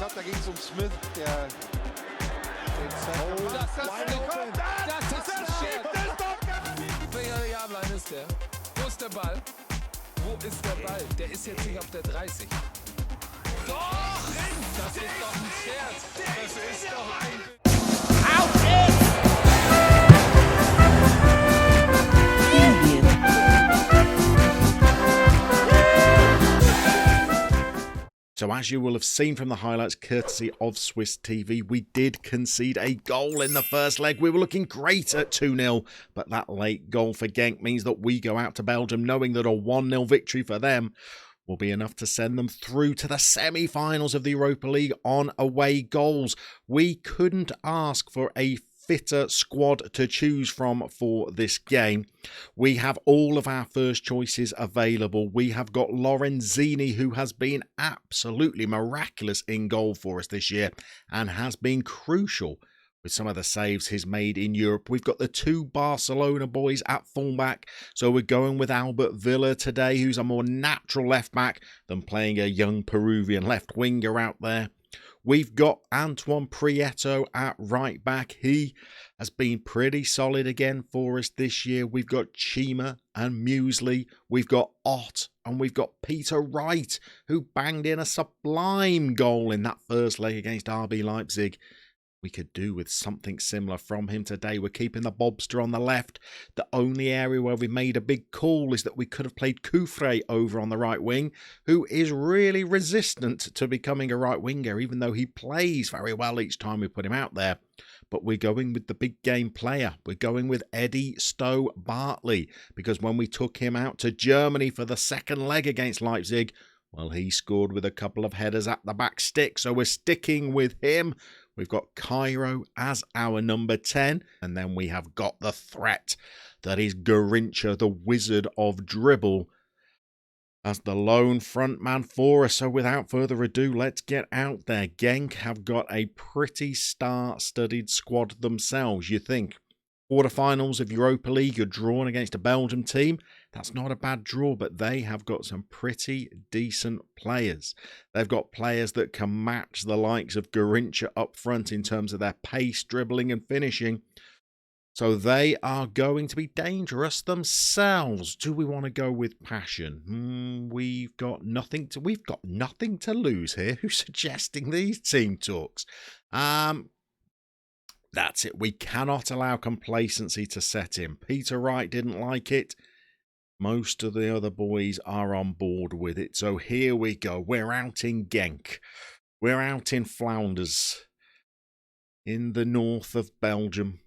habe, da ging es um Smith, der den das ist ein Schild. Welcher Jahrlein ist der? Wo ist der Ball? Wo ist der Ball? Der ist jetzt nicht auf der 30. Doch! Das ist doch ein Scherz. Das ist doch ein... Auf geht's! So as you will have seen from the highlights courtesy of Swiss TV, we did concede a goal in the first leg. We were looking great at 2-0, but that late goal for Genk means that we go out to Belgium knowing that a 1-0 victory for them will be enough to send them through to the semi-finals of the Europa League on away goals. We couldn't ask for a fitter squad to choose from for this game. We have all of our first choices available. We have got Lorenzini, who has been absolutely miraculous in goal for us this year and has been crucial with some of the saves he's made in Europe. We've got the two Barcelona boys at fullback, so we're going with Albert Villa today, who's a more natural left back than playing a young Peruvian left winger out there. We've got Antoine Prieto at right back. He has been pretty solid again for us this year. We've got Chima and Muesli. We've got Ott and we've got Peter Wright, who banged in a sublime goal in that first leg against RB Leipzig. We could do with something similar from him today. We're keeping the Bobster on the left. The only area where we made a big call is that we could have played Koufre over on the right wing, who is really resistant to becoming a right winger, even though he plays very well each time we put him out there. But we're going with the big game player. We're going with Eddie Stowe Bartley, because when we took him out to Germany for the second leg against Leipzig, well, he scored with a couple of headers at the back stick, so we're sticking with him. We've got Cairo as our number 10, and then we have got the threat that is Garincha, the wizard of dribble, as the lone front man for us. So without further ado, let's get out there. Genk have got a pretty star-studded squad themselves. You think quarterfinals of Europa League, you're drawn against a Belgium team. That's not a bad draw, but they have got some pretty decent players. They've got players that can match the likes of Garincha up front in terms of their pace, dribbling and finishing. So they are going to be dangerous themselves. Do we want to go with passion? We've got nothing to lose here. Who's suggesting these team talks? That's it. We cannot allow complacency to set in. Peter Wright didn't like it. Most of the other boys are on board with it. So here we go. We're out in Genk. We're out in Flanders, in the north of Belgium.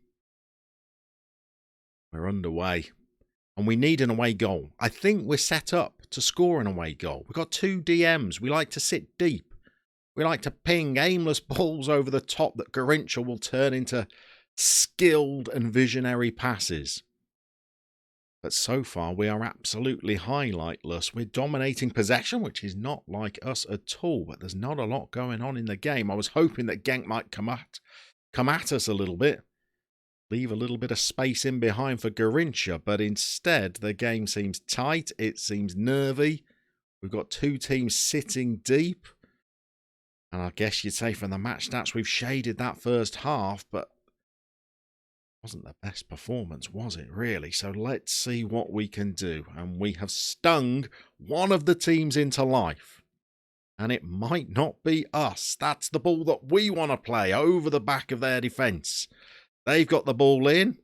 We're underway. And we need an away goal. I think we're set up to score an away goal. We've got two DMs. We like to sit deep. We like to ping aimless balls over the top that Garincha will turn into skilled and visionary passes. But so far, we are absolutely highlightless. We're dominating possession, which is not like us at all. But there's not a lot going on in the game. I was hoping that Genk might come at us a little bit. Leave a little bit of space in behind for Garincha. But instead, the game seems tight. It seems nervy. We've got two teams sitting deep. And I guess you'd say from the match stats, we've shaded that first half, but wasn't the best performance, was it, really? So let's see what we can do. And we have stung one of the teams into life. And it might not be us. That's the ball that we want to play over the back of their defence. They've got the ball in.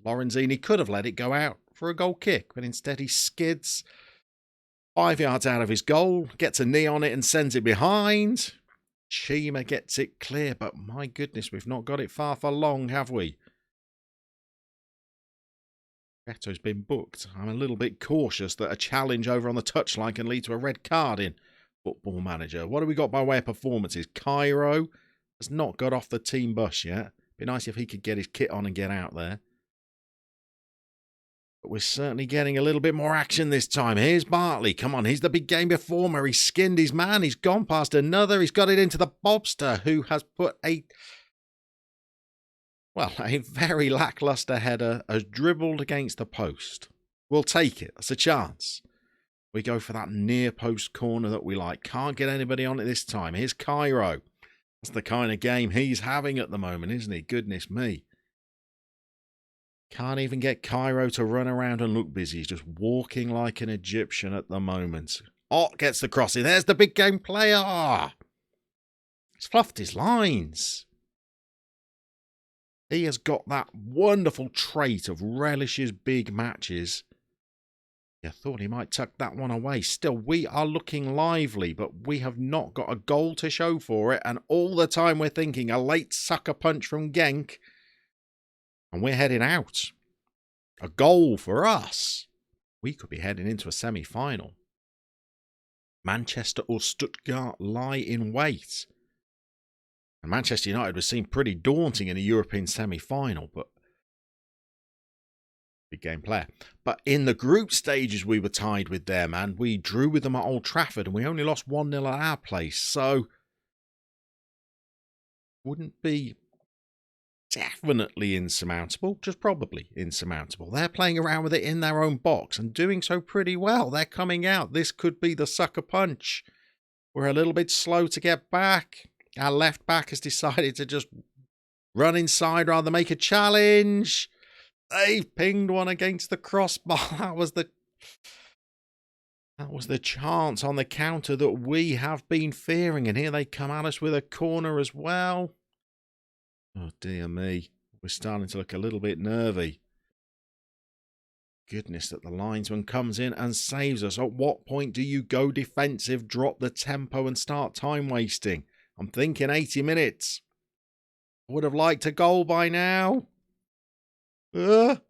Lorenzini could have let it go out for a goal kick, but instead he skids 5 yards out of his goal, gets a knee on it and sends it behind. Chima gets it clear, but my goodness, we've not got it far for long, have we? Beto's been booked. I'm a little bit cautious that a challenge over on the touchline can lead to a red card in Football Manager. What have we got by way of performances? Cairo has not got off the team bus yet. Be nice if he could get his kit on and get out there. But we're certainly getting a little bit more action this time. Here's Bartley. Come on, he's the big game performer. He's skinned his man. He's gone past another. He's got it into the Bobster, who has put a very lacklustre header, has dribbled against the post. We'll take it. That's a chance. We go for that near post corner that we like. Can't get anybody on it this time. Here's Cairo. That's the kind of game he's having at the moment, isn't he? Goodness me. Can't even get Cairo to run around and look busy. He's just walking like an Egyptian at the moment. Ott gets the crossing. There's the big game player. He's fluffed his lines. He has got that wonderful trait of relishes big matches. I thought he might tuck that one away. Still, we are looking lively, but we have not got a goal to show for it. And all the time we're thinking a late sucker punch from Genk. And we're heading out. A goal for us. We could be heading into a semi-final. Manchester or Stuttgart lie in wait. And Manchester United was seen pretty daunting in a European semi-final, but big game player. But in the group stages, we were tied with them, and we drew with them at Old Trafford, and we only lost 1-0 at our place. So, wouldn't be definitely insurmountable, just probably insurmountable. They're playing around with it in their own box and doing so pretty well. They're coming out. This could be the sucker punch. We're a little bit slow to get back. Our left back has decided to just run inside rather than make a challenge. They've pinged one against the crossbar. That was the chance on the counter that we have been fearing. And here they come at us with a corner as well. Oh, dear me. We're starting to look a little bit nervy. Goodness that the linesman comes in and saves us. At what point do you go defensive, drop the tempo and start time wasting? I'm thinking 80 minutes. I would have liked a goal by now. Oh.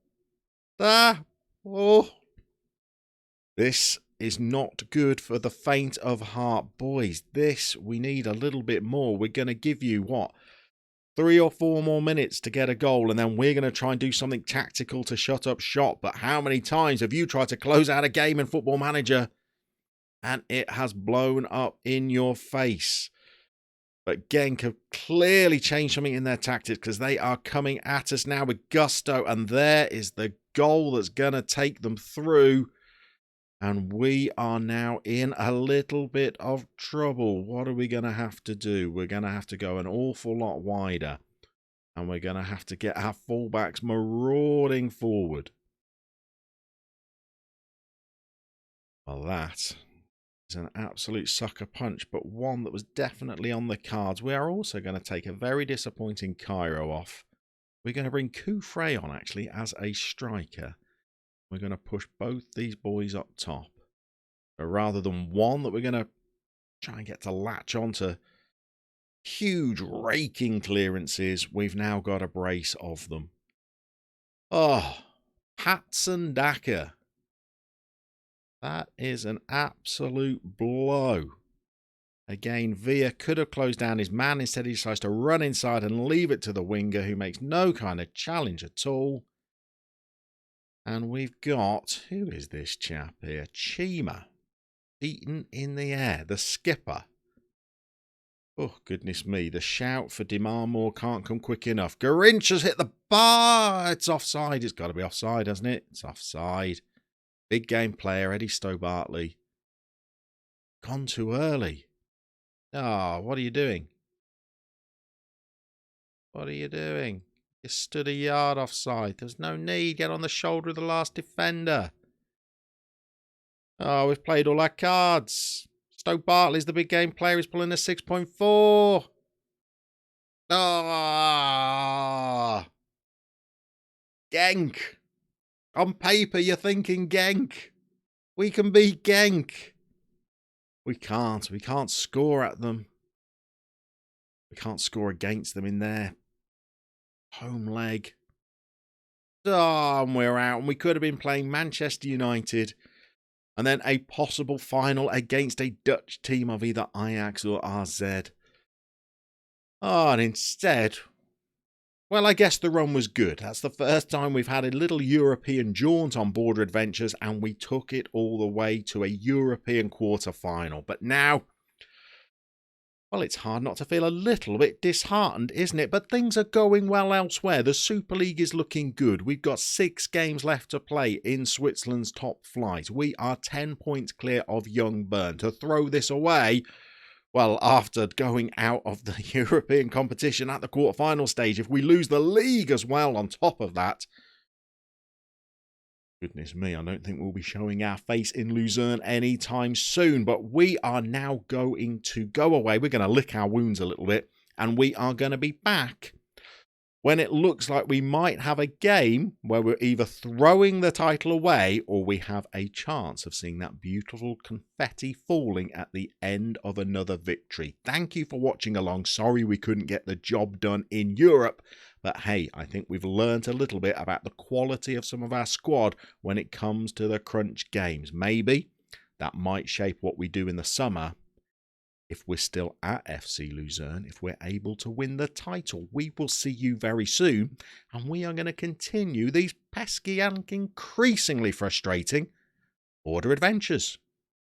This is not good for the faint of heart, boys. We need a little bit more. We're going to give you, 3 or 4 more minutes to get a goal, and then we're going to try and do something tactical to shut up shop. But how many times have you tried to close out a game in Football Manager and it has blown up in your face? But Genk have clearly changed something in their tactics because they are coming at us now with gusto. And there is the goal that's going to take them through. And we are now in a little bit of trouble. What are we going to have to do? We're going to have to go an awful lot wider. And we're going to have to get our fullbacks marauding forward. Well, that is an absolute sucker punch, but one that was definitely on the cards. We are also going to take a very disappointing Cairo off. We're going to bring Koufré on, actually, as a striker. We're going to push both these boys up top. But rather than one that we're going to try and get to latch onto huge raking clearances, we've now got a brace of them. Oh, Patson Daka. That is an absolute blow. Again, Villa could have closed down his man. Instead, he decides to run inside and leave it to the winger, who makes no kind of challenge at all. And we've got, who is this chap here? Llama. Beaten in the air, the skipper. Oh, goodness me. The shout for Dimarmor can't come quick enough. Garinch has hit the bar. It's offside. It's got to be offside, hasn't it? It's offside. Big game player, Eddie Stow-Bartley. Gone too early. Oh, what are you doing? What are you doing? You stood a yard offside. There's no need. Get on the shoulder of the last defender. Oh, we've played all our cards. Stow-Bartley's the big game player. He's pulling a 6.4. Ah! Genk. On paper, you're thinking Genk. We can beat Genk. We can't. We can't score at them. We can't score against them in their home leg. Oh, and we're out. And we could have been playing Manchester United and then a possible final against a Dutch team of either Ajax or AZ. Oh, and instead, well, I guess the run was good. That's the first time we've had a little European jaunt on Border Adventures, and we took it all the way to a European quarter-final. But now, well, it's hard not to feel a little bit disheartened, isn't it? But things are going well elsewhere. The Super League is looking good. We've got 6 games left to play in Switzerland's top flight. We are 10 points clear of Young Bern. To throw this away Well, after going out of the European competition at the quarter-final stage, if we lose the league as well on top of that, goodness me, I don't think we'll be showing our face in Luzerne anytime soon. But we are now going to go away. We're going to lick our wounds a little bit, and we are going to be back when it looks like we might have a game where we're either throwing the title away or we have a chance of seeing that beautiful confetti falling at the end of another victory. Thank you for watching along. Sorry we couldn't get the job done in Europe, but hey, I think we've learned a little bit about the quality of some of our squad when it comes to the crunch games. Maybe that might shape what we do in the summer. If we're still at FC Luzerne, if we're able to win the title, we will see you very soon, and we are going to continue these pesky and increasingly frustrating border adventures.